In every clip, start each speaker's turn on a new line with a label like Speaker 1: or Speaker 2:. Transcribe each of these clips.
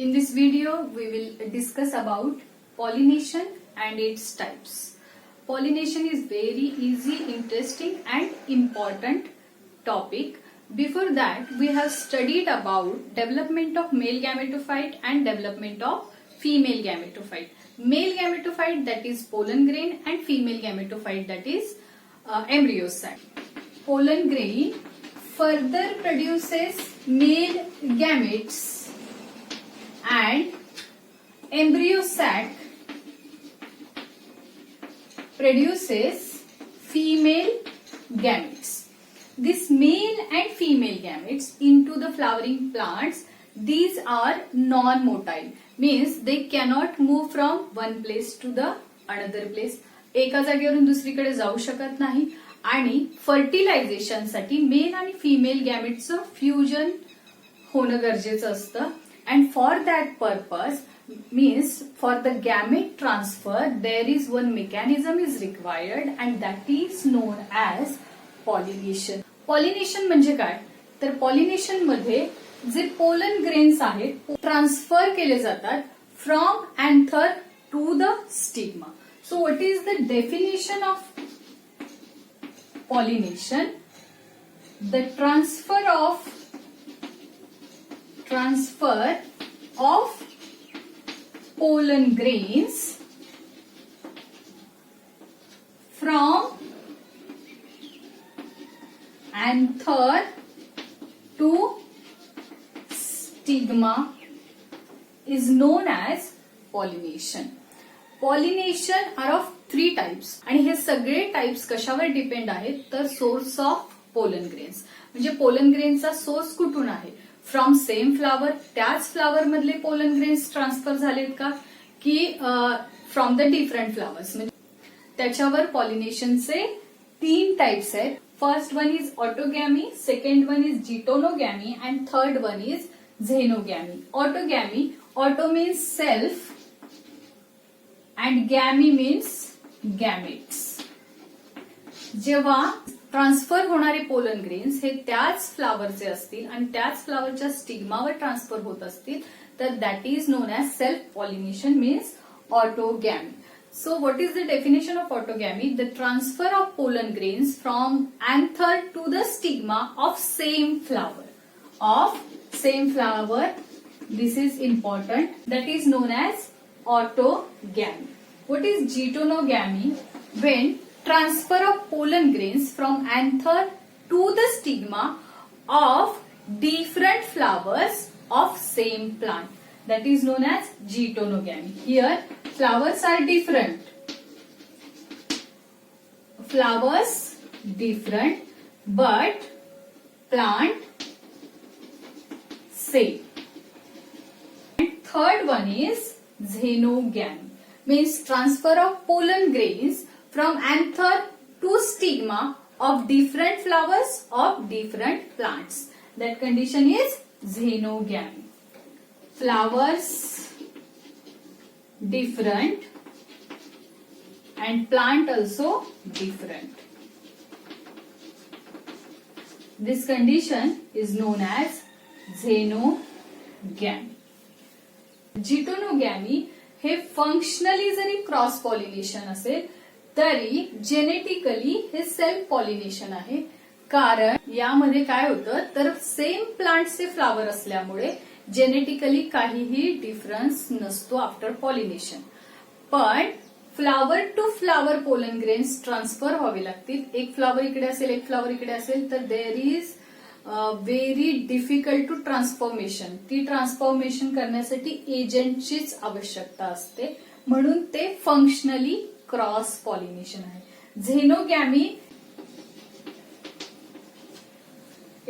Speaker 1: In this video, we will discuss about pollination and its types. Pollination is very easy, interesting and important topic. Before that, we have studied about development of male gametophyte and development of female gametophyte. Male gametophyte, that is pollen grain, and female gametophyte, that is embryo sac. Pollen grain further produces male gametes and embryo sac produces female gametes. This male and female gametes into the flowering plants, these are non-motile, means they cannot move from one place to the another place. एका जागेवरून दुसरीकडे जाऊ शकत नाही आणि fertilisation साठी mail आणि female गॅमेटचं fusion होणं गरजेचं असतं. And for that purpose means for the gamete transfer there is one mechanism is required and that is known as pollination. Pollination म्हणजे काय तर pollination मध्ये जे pollen grains आहेत ट्रान्सफर केले जातात from anther to the stigma. So what is the definition of pollination? The transfer of pollen grains from anther to stigma is known as pollination. Pollination are of 3 types आणि हे सगळे types कशावर depend आहेत तर source of pollen grains. म्हणजे pollen ग्रेनचा source कुठून आहे, फ्रॉम सेम फ्लावर, त्याच फ्लावर मधले पोलन ग्रेन्स ट्रान्सफर झालेत का की फ्रॉम द डिफरंट फ्लावर्स. म्हणजे त्याच्यावर पॉलिनेशनचे 3 टाइप्स आहेत. First one is autogamy, second one is geitonogamy and third one is xenogamy. Autogamy, auto means self and gamy means gametes. जेव्हा ट्रान्सफर होणारे पोलन ग्रेन्स हे त्याच फ्लावरचे असतील आणि त्याच फ्लावरच्या स्टिग्मावर ट्रान्सफर होत असतील तर that is known as self pollination means autogamy. So what is the definition of autogamy? The transfer of pollen grains from anther to the stigma of same flower. This is important. That is known as autogamy. What is jitonogamy? When transfer of pollen grains from anther to the stigma of different flowers of same plant. That is known as jitonogamy. Here flowers are different. But plant same. And third one is xenogamy. Means transfer of pollen grains from anther to stigma of different flowers of different plants. That condition is xenogamy. Flowers different and plant also different. This condition is known as xenogamy. जिटोनोगॅमी हे functionally जरी cross pollination असेल तरी genetically हे self pollination आहे. कारण यामध्ये काय होतं तर सेम प्लांटचे फ्लावर असल्यामुळे जेनेटिकली काहीही डिफरन्स नसतो आफ्टर पॉलिनेशन. पण flower to flower pollen grains transfer व्हावे लागतील. एक फ्लावर इकडे असेल, एक फ्लावर इकडे असेल तर there is very difficult to transformation. ती ट्रान्सफॉर्मेशन करण्यासाठी एजंटचीच आवश्यकता असते, म्हणून ते फंक्शनली क्रॉस पॉलिनेशन आहे. झेनोगॅमी,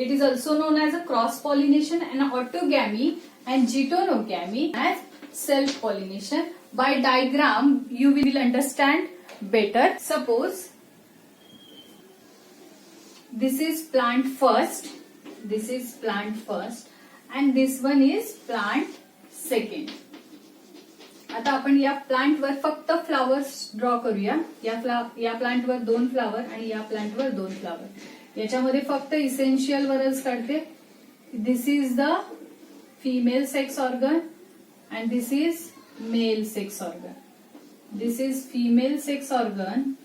Speaker 1: it is also known as a cross pollination, and autogamy and jitonogamy as self pollination. By diagram you will understand better. Suppose this is plant first and this one is plant second. आता आपण या प्लांटवर फक्त flowers draw करूया. या प्लांटवर 2 flower आणि या प्लांटवर 2 flower. याच्यामध्ये फक्त इसेन्शियल वरच काढते. This is the female sex organ and this is male sex organ. This is female sex organ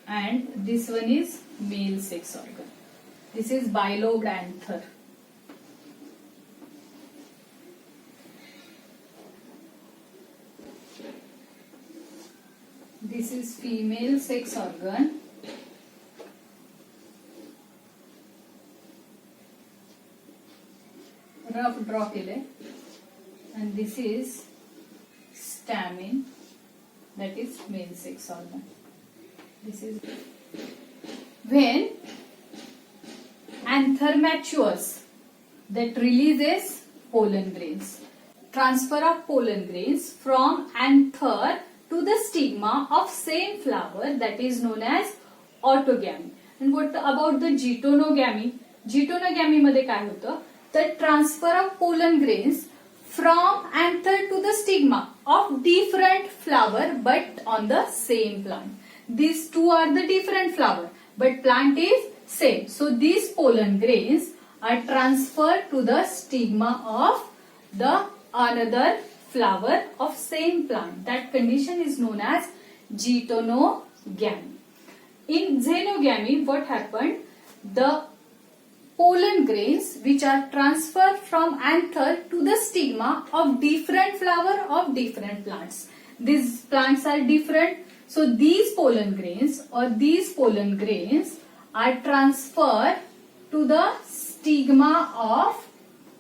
Speaker 1: and this one is male sex organ. This is bilobed anther. This is female sex organ. Rough draw केले. And this is stamen, that is male sex organ. This is when anther matures, that releases pollen grains. Transfer of pollen grains from anther to the stigma of same flower, that is known as autogamy. And what about the geitonogamy? Geitonogamy मध्ये काय होतं? The transfer of pollen grains from anther to the stigma of different flower but on the same plant. These two are the different flower but plant is same. So these pollen grains are transferred to the stigma of the another flower of same plant. That condition is known as geitonogamy. In xenogamy, what happened? The pollen grains which are transferred from anther to the stigma of different flower of different plants. These plants are different. So these pollen grains are transferred to the stigma of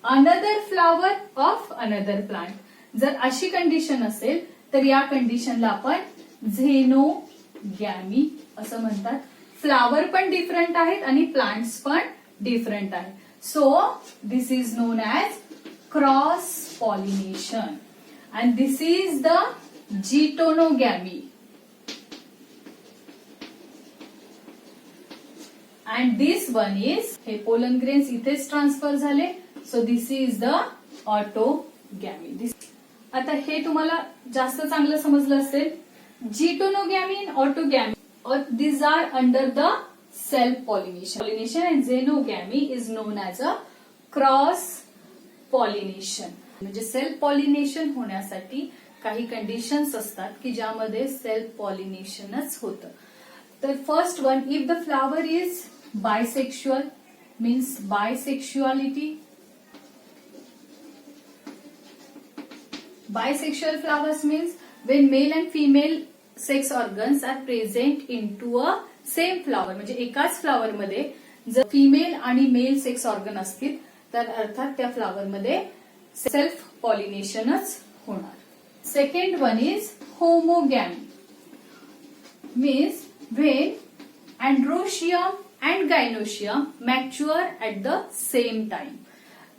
Speaker 1: another flower of another plant. जर अशी condition असेल तर या कंडिशनला आपण झेनोगॅमी असं म्हणतात. Flower पण डिफरंट आहेत आणि प्लांट्स पण डिफरंट आहेत. So this is known as cross pollination and this is the geitonogamy. And this one is हे pollen grains इथेच ट्रान्सफर झाले. So this is the autogamy. आता हे तुम्हाला जास्त चांगलं समजलं असेल. geitonogamy and autogamy, or these are under the self pollination. And xenogamy is known as a cross pollination. म्हणजे सेल्फ पॉलिनेशन होण्यासाठी काही कंडिशन्स असतात की ज्यामध्ये सेल्फ पॉलिनेशनच होतं. तर first one, if the flower is bisexual, means bisexuality. Bisexual flowers means when male and female sex organs are present into a same flower. म्हणजे एकाच फ्लावर मध्ये जर फिमेल आणि मेल सेक्स ऑर्गन असतील तर अर्थात त्या फ्लावर मध्ये सेल्फ पॉलिनेशनच होणार. Second one is homogamy. Means when androecium and gynoecium mature at the same time.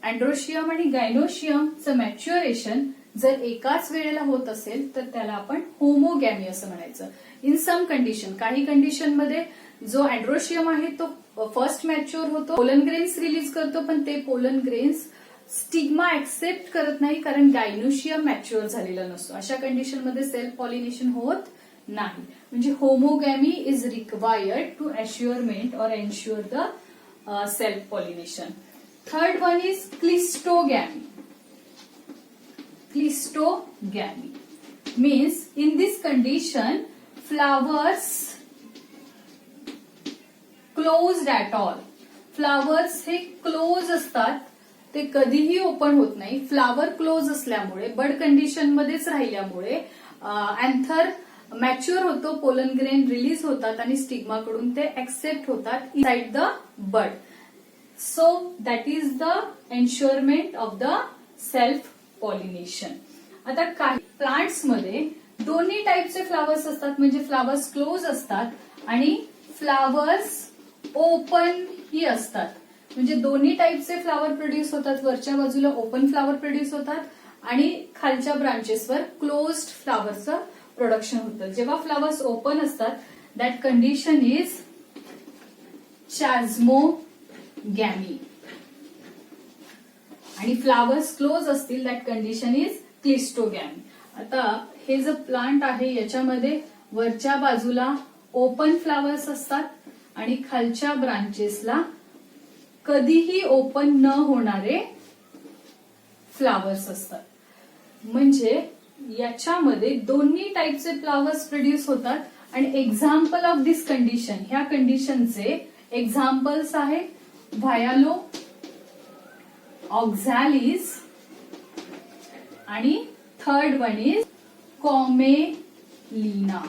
Speaker 1: Androecium आणि गायनोशियमचं मॅच्युरेशन जर एकाच वेळेला होत असेल तर त्याला आपण होमोगॅमी असं म्हणायचं. इन सम कंडिशन, काही कंडिशन मध्ये जो अँड्रोशियम आहे तो फर्स्ट मॅच्युअर होतो, पोलन ग्रेन्स रिलीज करतो, पण ते पोलन ग्रेन्स स्टिग्मा ऍक्सेप्ट करत नाही कारण गायनोशियम मॅच्युअर झालेला नसतो. अशा कंडिशन मध्ये सेल्फ पॉलिनेशन होत नाही. म्हणजे homogamy is required to assurement or ensure the self pollination. Third one is cleistogamy. Clistogamy means in this condition flowers closed at all. Flowers हे क्लोज असतात, ते कधीही ओपन होत नाही. फ्लावर क्लोज असल्यामुळे, बड कंडिशन मध्येच राहिल्यामुळे अँथर मॅच्युअर होतो, पोलन ग्रेन रिलीज होतात आणि स्टिग्माकडून ते ऍक्सेप्ट होतात inside the bud. So that is the ensurement of the self pollination. आता काही प्लांट्स मध्ये दोन्ही टाईपचे फ्लावर्स असतात. म्हणजे फ्लावर्स क्लोज असतात आणि फ्लावर्स ओपन ही असतात. म्हणजे दोन्ही टाईपचे फ्लावर प्रोड्यूस होतात. वरच्या बाजूला ओपन फ्लावर प्रोड्यूस होतात आणि खालच्या ब्रांचेसवर क्लोज्ड फ्लावरचं प्रोडक्शन होतं. जेव्हा फ्लावर्स ओपन असतात दॅट कंडिशन इज चास्मोगॅमी आणि फ्लावर्स क्लोज असतील दॅट कंडिशन इज क्लिस्टोगॅमी. आता हे जे प्लांट आहे याच्यामध्ये वरच्या बाजूला ओपन फ्लावर्स असतात आणि खालच्या ब्रांचेसला कधीही ओपन न होणारे फ्लावर्स असतात. म्हणजे याच्यामध्ये दोन्ही टाईपचे फ्लावर्स प्रोड्यूस होतात. आणि एक्झाम्पल ऑफ दिस कंडिशन, ह्या कंडिशनचे एक्झाम्पल्स आहेत व्हायालो, ऑक्झॅलिस आणि third one is commelina.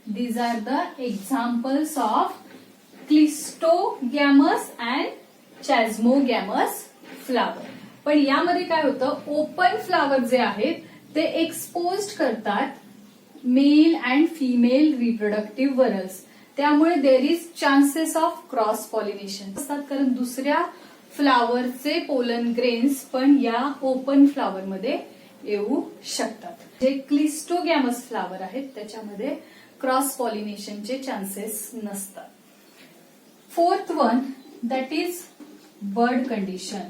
Speaker 1: These are the examples of cleistogamous and chasmogamous flower. पण यामध्ये काय होतं, ओपन फ्लावर जे आहेत ते एक्सपोज्ड करतात मेल अँड फिमेल रिप्रोडक्टिव्ह वरस. त्यामुळे there is chances of cross pollination असतात, कारण दुसऱ्या फ्लावरचे पोलन ग्रेन्स पण या ओपन फ्लावर मध्ये येऊ शकतात. जे क्लिस्टोगॅमस फ्लावर आहेत त्याच्यामध्ये क्रॉस पॉलिनेशनचे चान्सेस नसतात. Fourth one, that is bud condition.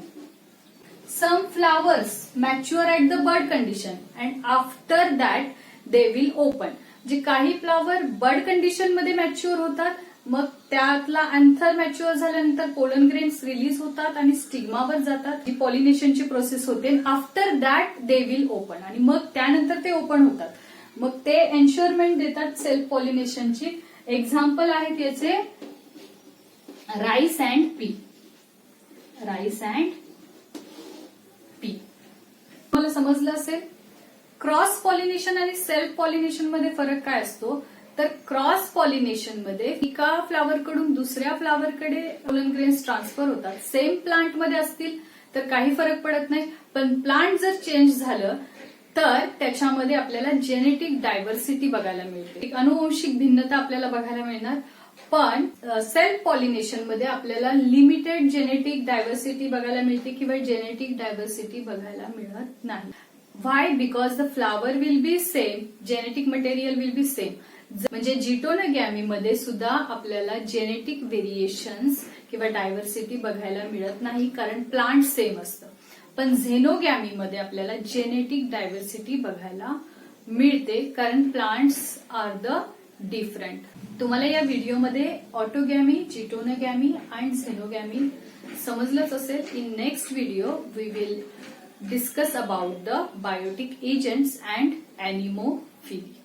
Speaker 1: Some flowers mature at the bud condition and after that they will open. जे काही फ्लावर बर्ड कंडिशन मध्ये मॅच्युअर होतात, मग त्यातला अँथर मॅच्युअर झाल्यानंतर पोलन ग्रेन्स रिलीज होतात आणि स्टिग्मावर जातात. ही पॉलिनेशनची प्रोसेस होते. After that they will open, आणि मग त्यानंतर ते ओपन होतात. मग ते एन्श्युअरमेंट देतात सेल्फ पॉलिनेशनची. एक्झाम्पल आहेत याचे rice and P. Rice and P मला समजलं असेल. क्रॉस पॉलिनेशन आणि सेल्फ पॉलिनेशन मध्ये फरक काय असतो, तर क्रॉस पॉलिनेशन मध्ये एका फ्लावर कडून दुसऱ्या फ्लावरकडे पोलन ग्रेन्स ट्रान्सफर होतात. सेम प्लांट मध्ये असतील तर काही फरक पडत नाही, पण प्लांट जर चेंज झालं तर त्याच्यामध्ये आपल्याला जेनेटिक डायव्हर्सिटी बघायला मिळते, एक अनुवंशिक भिन्नता आपल्याला बघायला मिळणार. पण सेल्फ पॉलिनेशन मध्ये आपल्याला लिमिटेड जेनेटिक डायव्हर्सिटी बघायला मिळते किंवा जेनेटिक डायव्हर्सिटी बघायला मिळत नाही. Why? Because the flower will be same, genetic material will be same. म्हणजे जिटोनोगॅमी मध्ये सुद्धा आपल्याला जेनेटिक व्हेरिएशन्स किंवा डायव्हर्सिटी बघायला मिळत नाही, कारण प्लांट सेम असतं. पण झेनोगॅमी मध्ये आपल्याला जेनेटिक डायव्हर्सिटी बघायला मिळते, कारण प्लांट्स आर द डिफरंट. तुम्हाला या व्हिडिओमध्ये ऑटोगॅमी, जिटोनोगॅमी अँड झेनोगॅमी समजलंच असेल. In next video we will discuss about the biotic agents and ॲनिमोफिली.